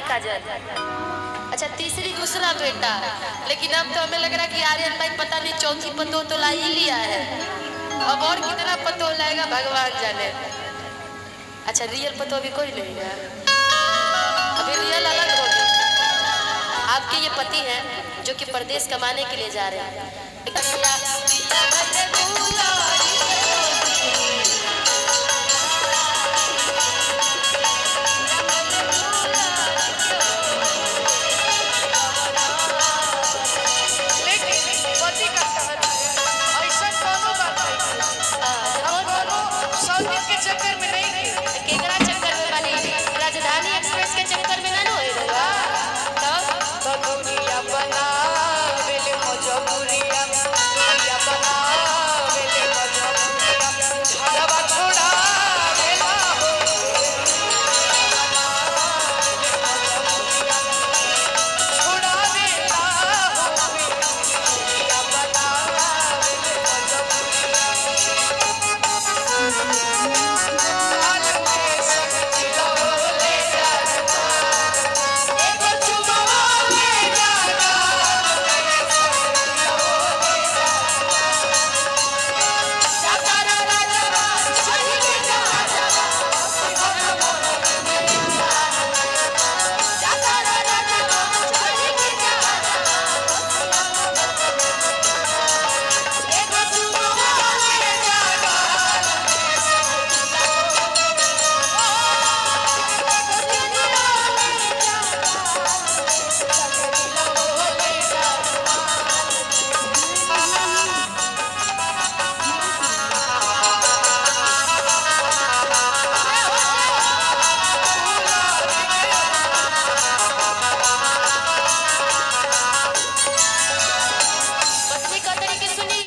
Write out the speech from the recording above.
काजल। अच्छा तीसरी दूसरा बेटा, लेकिन अब तो हमें लग रहा है कि आर्यन भाई पता नहीं चौथी पतो तो ला ही लिया है, अब और कितना पतो लाएगा भगवान जाने। अच्छा रियल पतो अभी कोई नहीं है, अभी रियल अलग होगी। आपके ये पति हैं जो कि परदेश कमाने के लिए जा रहे हैं।